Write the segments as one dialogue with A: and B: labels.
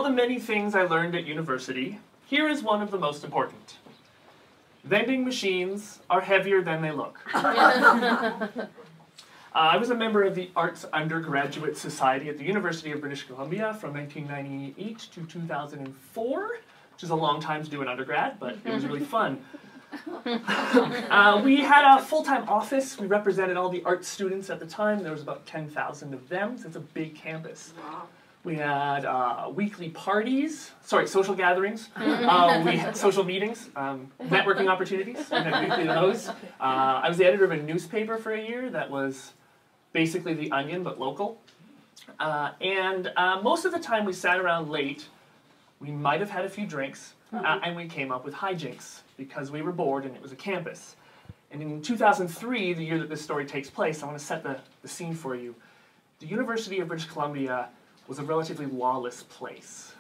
A: the many things I learned at university, here is one of the most important. Vending machines are heavier than they look. I was a member of the Arts Undergraduate Society at the University of British Columbia from 1998 to 2004, which is a long time to do an undergrad, but it was really fun. We had a full-time office. We represented all the art students at the time. There was about 10,000 of them, so it's a big campus.
B: Wow.
A: We had weekly parties, social gatherings. We had social meetings, networking opportunities. We had weekly of those. I was the editor of a newspaper for a year that was basically The Onion, but local. And most of the time we sat around late. We might have had a few drinks, and we came up with hijinks because we were bored and it was a campus. And in 2003, the year that this story takes place, I want to set the scene for you. The University of British Columbia was a relatively lawless place.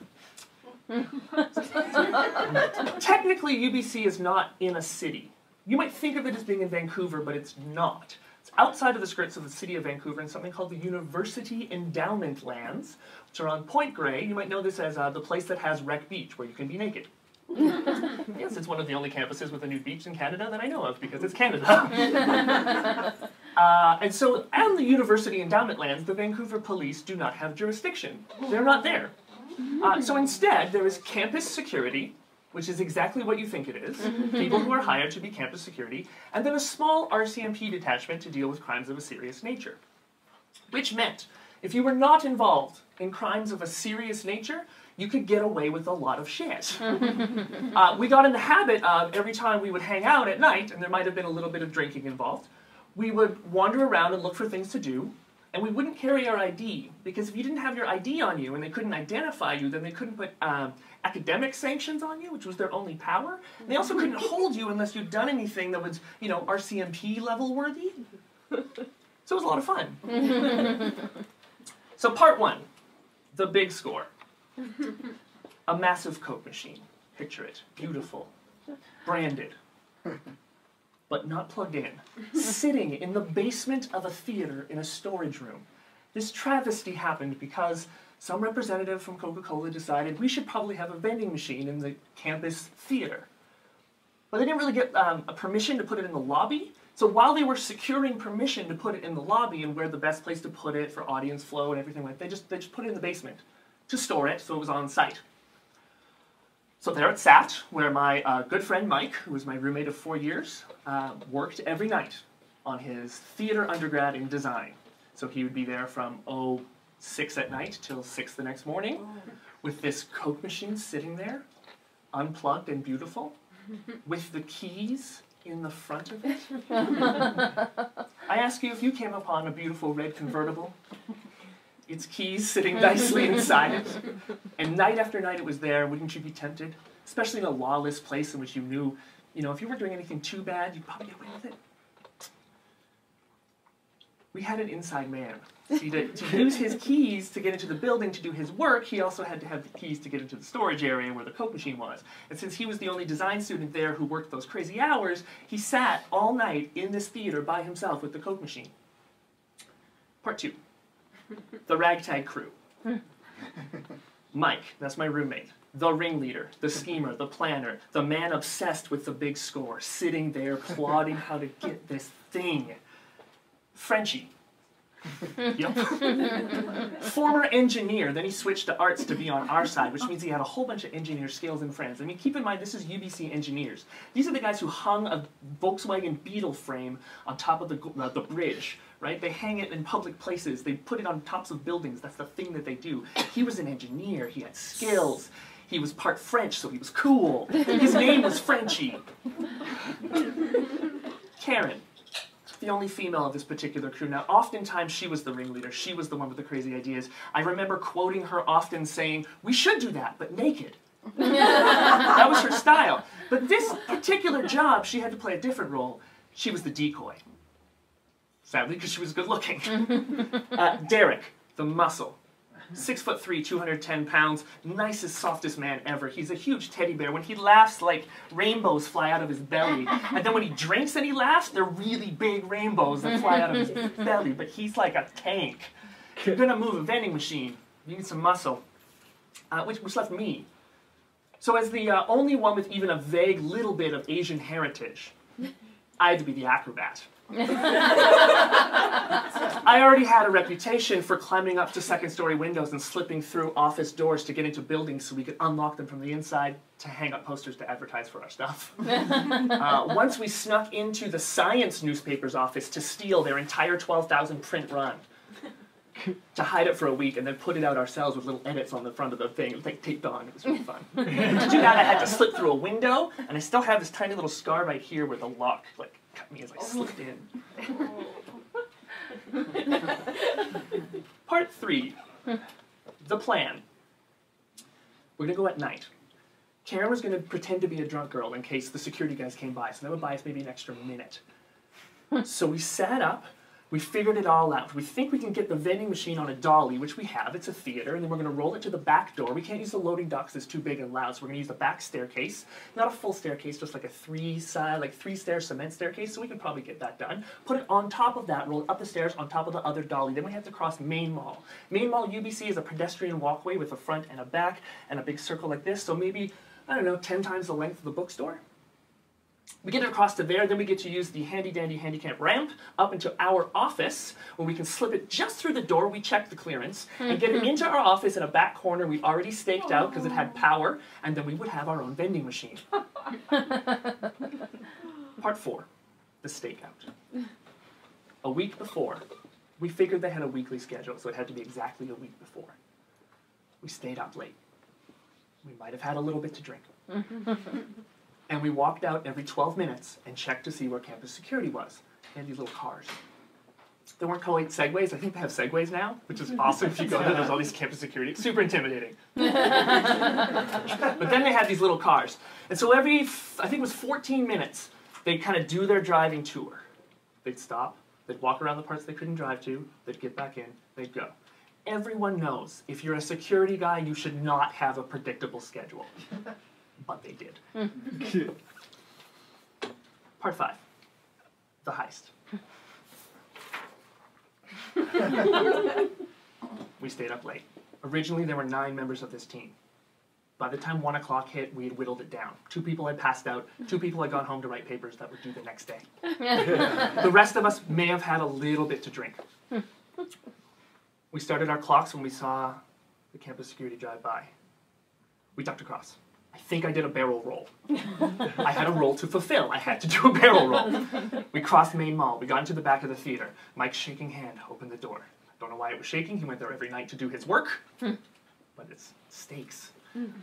A: Technically, UBC is not in a city. You might think of it as being in Vancouver, but it's not. It's outside of the skirts of the city of Vancouver in something called the University Endowment Lands, which are on Point Grey. You might know this as the place that has Wreck Beach, where you can be naked. Yes, it's one of the only campuses with a nude beach in Canada that I know of, because it's Canada. And so, on the University Endowment Lands, the Vancouver Police do not have jurisdiction. They're not there. So instead, there is campus security, which is exactly what you think it is, people who are hired to be campus security, and then a small RCMP detachment to deal with crimes of a serious nature. Which meant, if you were not involved in crimes of a serious nature, you could get away with a lot of shit. We got in the habit of, every time we would hang out at night, and there might have been a little bit of drinking involved, we would wander around and look for things to do, and we wouldn't carry our ID, because if you didn't have your ID on you and they couldn't identify you, then they couldn't put academic sanctions on you, which was their only power. And they also couldn't hold you unless you'd done anything that was, RCMP level worthy. So it was a lot of fun. So part one, the big score. A massive Coke machine. Picture it. Beautiful. Branded. But not plugged in. Sitting in the basement of a theater in a storage room. This travesty happened because some representative from Coca-Cola decided we should probably have a vending machine in the campus theater. But they didn't really get a permission to put it in the lobby. So while they were securing permission to put it in the lobby and where the best place to put it for audience flow and everything like that, they just put it in the basement to store it so it was on site. So there it sat, where my good friend Mike, who was my roommate of 4 years, worked every night on his theater undergrad in design. So he would be there from 6 at night till 6 the next morning, with this Coke machine sitting there, unplugged and beautiful, with the keys in the front of it. I ask you, if you came upon a beautiful red convertible, its keys sitting nicely inside it, and night after night it was there, wouldn't you be tempted? Especially in a lawless place in which you knew, if you weren't doing anything too bad, you'd probably get away with it. We had an inside man. See, to use his keys to get into the building to do his work, he also had to have the keys to get into the storage area where the Coke machine was. And since he was the only design student there who worked those crazy hours, he sat all night in this theater by himself with the Coke machine. Part 2. The ragtag crew. Mike, that's my roommate. The ringleader, the schemer, the planner, the man obsessed with the big score, sitting there plotting how to get this thing. Frenchie. Yep. Former engineer, then he switched to arts to be on our side, which means he had a whole bunch of engineer skills and friends. I mean, keep in mind, this is UBC engineers. These are the guys who hung a Volkswagen Beetle frame on top of the bridge, right? They hang it in public places. They put it on tops of buildings. That's the thing that they do. He was an engineer. He had skills. He was part French, so he was cool. His name was Frenchie. Karen. The only female of this particular crew. Now, oftentimes she was the ringleader. She was the one with the crazy ideas. I remember quoting her often saying, "We should do that, but naked." That was her style. But this particular job, she had to play a different role. She was the decoy. Sadly, because she was good looking. Derek, the muscle. 6'3", 210 pounds, nicest, softest man ever. He's a huge teddy bear. When he laughs, like, rainbows fly out of his belly. And then when he drinks and he laughs, they're really big rainbows that fly out of his belly. But he's like a tank. If you're gonna move a vending machine, you need some muscle. which left me. So as the only one with even a vague little bit of Asian heritage, I had to be the acrobat. I already had a reputation for climbing up to second-story windows and slipping through office doors to get into buildings so we could unlock them from the inside to hang up posters to advertise for our stuff. Once we snuck into the science newspaper's office to steal their entire 12,000 print run, to hide it for a week and then put it out ourselves with little edits on the front of the thing. It was like taped on. It was really fun. To do that, I had to slip through a window, and I still have this tiny little scar right here where the lock cut me as I slipped in. Part 3, the plan. We're going to go at night. Karen was going to pretend to be a drunk girl in case the security guys came by, so that would buy us maybe an extra minute. So we sat up. We figured it all out. We think we can get the vending machine on a dolly, which we have. It's a theater, and then we're going to roll it to the back door. We can't use the loading docks, it's too big and loud, so we're going to use the back staircase. Not a full staircase, just like a three-stair cement staircase, so we can probably get that done. Put it on top of that, roll it up the stairs on top of the other dolly. Then we have to cross Main Mall. Main Mall UBC is a pedestrian walkway with a front and a back and a big circle like this, so maybe, I don't know, 10 times the length of the bookstore. We get it across to there, then we get to use the handy-dandy handicap ramp up into our office, where we can slip it just through the door. We check the clearance, and get it into our office in a back corner we already staked out because it had power, and then we would have our own vending machine. Part 4, the stakeout. A week before, we figured they had a weekly schedule, so it had to be exactly a week before. We stayed up late. We might have had a little bit to drink. And we walked out every 12 minutes and checked to see where campus security was. They had these little cars. They weren't called Segways. I think they have Segways now, which is awesome. If you go there, there's all these campus security. It's super intimidating. But then they had these little cars. And so every, I think it was 14 minutes, they'd kind of do their driving tour. They'd stop. They'd walk around the parts they couldn't drive to. They'd get back in. They'd go. Everyone knows if you're a security guy, you should not have a predictable schedule. But they did. Part 5, the heist. We stayed up late. Originally, there were 9 members of this team. By the time 1 o'clock hit, we had whittled it down. 2 people had passed out. 2 people had gone home to write papers that were due the next day. The rest of us may have had a little bit to drink. We started our clocks when we saw the campus security drive by. We ducked across. I think I did a barrel roll. I had a role to fulfill. I had to do a barrel roll. We crossed Main Mall. We got into the back of the theater. Mike's shaking hand opened the door. Don't know why it was shaking. He went there every night to do his work. But it's stakes.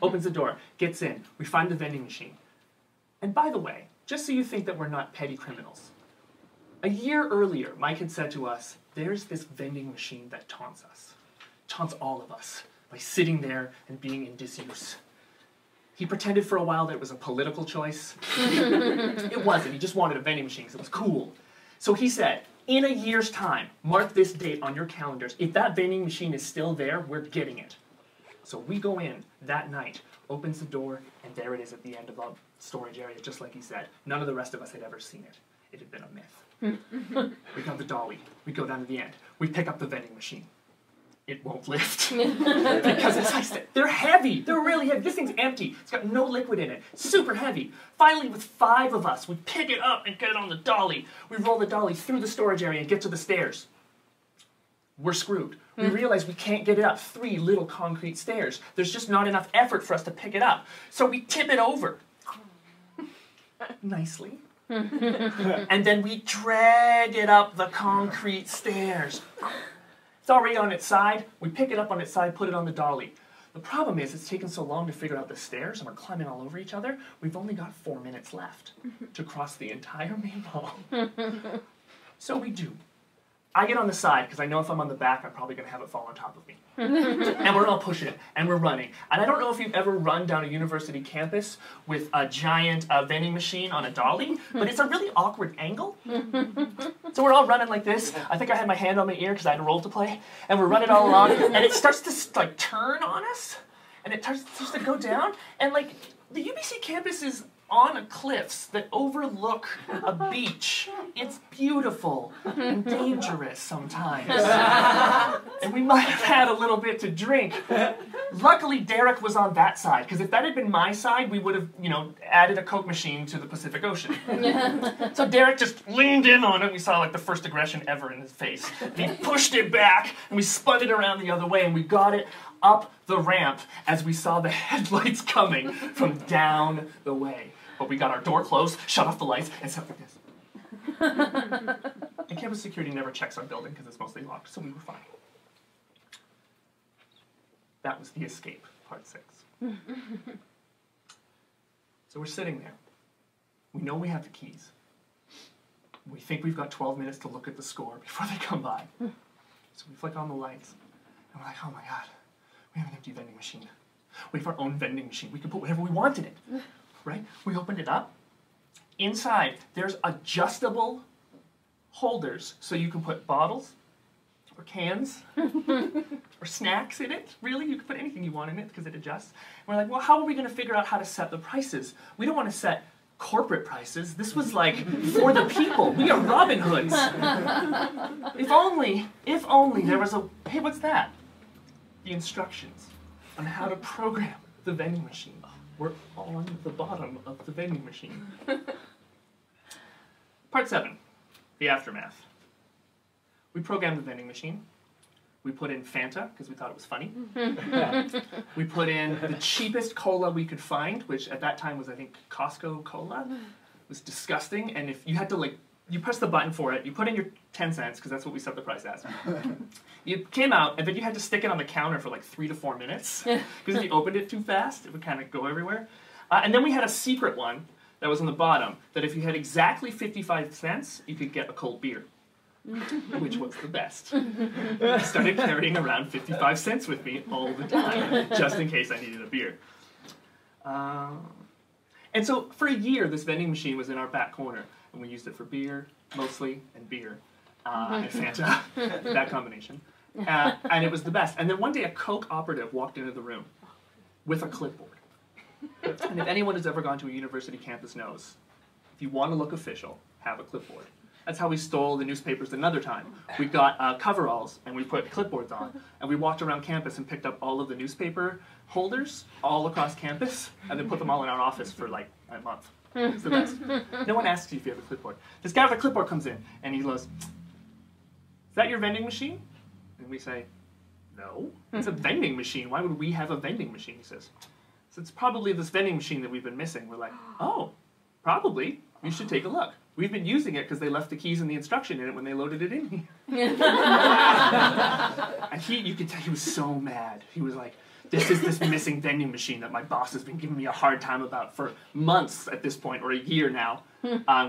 A: Opens the door, gets in. We find the vending machine. And by the way, just so you think that we're not petty criminals, a year earlier, Mike had said to us, there's this vending machine that taunts us. Taunts all of us by sitting there and being in disuse. He pretended for a while that it was a political choice. It wasn't. He just wanted a vending machine because it was cool. So he said, in a year's time, mark this date on your calendars. If that vending machine is still there, we're getting it. So we go in that night, opens the door, and there it is at the end of the storage area, just like he said. None of the rest of us had ever seen it. It had been a myth. We got the dolly. We go down to the end. We pick up the vending machine. It won't lift. Because it's like, they're heavy. They're really heavy. This thing's empty. It's got no liquid in it. Super heavy. Finally, with 5 of us, we pick it up and get it on the dolly. We roll the dolly through the storage area and get to the stairs. We're screwed. We realize we can't get it up 3 little concrete stairs. There's just not enough effort for us to pick it up. So we tip it over. Nicely. And then we drag it up the concrete stairs. It's already on its side. We pick it up on its side, put it on the dolly. The problem is it's taken so long to figure out the stairs, and we're climbing all over each other, we've only got 4 minutes left to cross the entire Main Mall. So we do. I get on the side, because I know if I'm on the back, I'm probably going to have it fall on top of me. And we're all pushing it, and we're running. And I don't know if you've ever run down a university campus with a giant vending machine on a dolly, but it's a really awkward angle. So we're all running like this. I think I had my hand on my ear because I had a role to play. And we're running all along, and it starts to turn on us, and it starts to go down. And the UBC campus is on cliffs that overlook a beach. It's beautiful and dangerous sometimes. And we might have had a little bit to drink. Luckily, Derek was on that side, because if that had been my side, we would have, added a Coke machine to the Pacific Ocean. So Derek just leaned in on it. We saw like the first aggression ever in his face. And he pushed it back, and we spun it around the other way, and we got it up the ramp as we saw the headlights coming from down the way. But we got our door closed, shut off the lights, and stuff like this. And campus security never checks our building because it's mostly locked, so we were fine. That was the escape, part 6. So we're sitting there. We know we have the keys. We think we've got 12 minutes to look at the score before they come by. So we flick on the lights, and we're like, oh my god, we have an empty vending machine. We have our own vending machine. We can put whatever we want in it, right? We opened it up. Inside, there's adjustable holders, so you can put bottles, or cans, or snacks in it. Really, you can put anything you want in it because it adjusts. And we're like, well, how are we going to figure out how to set the prices? We don't want to set corporate prices. This was like for the people. We are Robin Hoods. If only there was a, hey, what's that? The instructions on how to program the vending machine were on the bottom of the vending machine. Part 7, the aftermath. We programmed the vending machine. We put in Fanta, because we thought it was funny. We put in the cheapest cola we could find, which at that time was, I think, Costco Cola. It was disgusting, and if you had to, you press the button for it, you put in your 10 cents, because that's what we set the price as. You came out, and then you had to stick it on the counter for 3 to 4 minutes, because if you opened it too fast, it would kind of go everywhere. And then we had a secret one that was on the bottom, that if you had exactly 55 cents, you could get a cold beer. Which was the best. I started carrying around 55 cents with me all the time, just in case I needed a beer. And so for a year, this vending machine was in our back corner, and we used it for beer, mostly, and beer, and Fanta, that combination. And it was the best. And then one day, a Coke operative walked into the room with a clipboard. And if anyone has ever gone to a university campus knows, if you want to look official, have a clipboard. That's how we stole the newspapers another time. We got coveralls, and we put clipboards on, and we walked around campus and picked up all of the newspaper holders all across campus, and then put them all in our office for a month. It's the best. No one asks you if you have a clipboard. This guy with a clipboard comes in, and he goes, "Is that your vending machine?" And we say, "No, it's a vending machine. Why would we have a vending machine?" He says, "So it's probably this vending machine that we've been missing." We're like, "Oh, probably. You should take a look. We've been using it because they left the keys and the instruction in it when they loaded it in here." And you could tell he was so mad. He was like, this is this missing vending machine that my boss has been giving me a hard time about for months at this point, or a year now.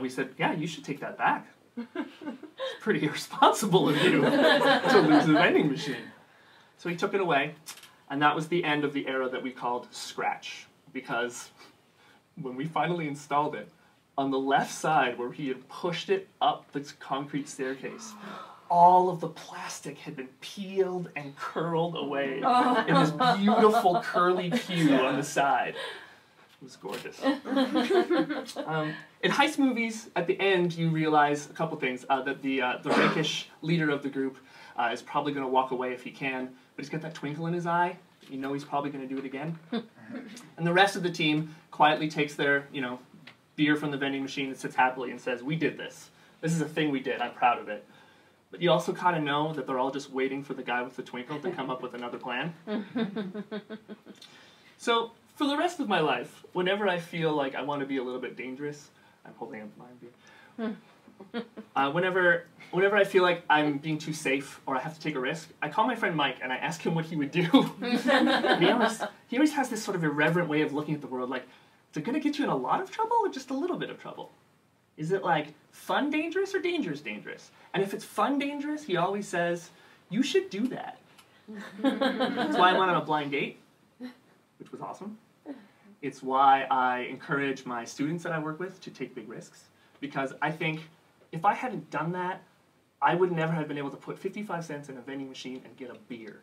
A: We said, yeah, you should take that back. It's pretty irresponsible of you to lose the vending machine. So he took it away, and that was the end of the era that we called Scratch, because when we finally installed it, on the left side, where he had pushed it up the concrete staircase, all of the plastic had been peeled and curled away in this beautiful curly pew on the side. It was gorgeous. In heist movies, at the end, you realize a couple things. That the rakish leader of the group is probably going to walk away if he can, but he's got that twinkle in his eye. You know he's probably going to do it again. And the rest of the team quietly takes their, beer from the vending machine and sits happily and says, "We did this. This is a thing we did. I'm proud of it." But you also kind of know that they're all just waiting for the guy with the twinkle to come up with another plan. So for the rest of my life, whenever I feel like I want to be a little bit dangerous, I'm holding up my beer. Whenever I feel like I'm being too safe or I have to take a risk, I call my friend Mike and I ask him what he would do. He always has this sort of irreverent way of looking at the world, like, is it going to get you in a lot of trouble or just a little bit of trouble? Is it fun dangerous or dangerous dangerous? And if it's fun dangerous, he always says, you should do that. That's why I went on a blind date, which was awesome. It's why I encourage my students that I work with to take big risks. Because I think if I hadn't done that, I would never have been able to put 55 cents in a vending machine and get a beer.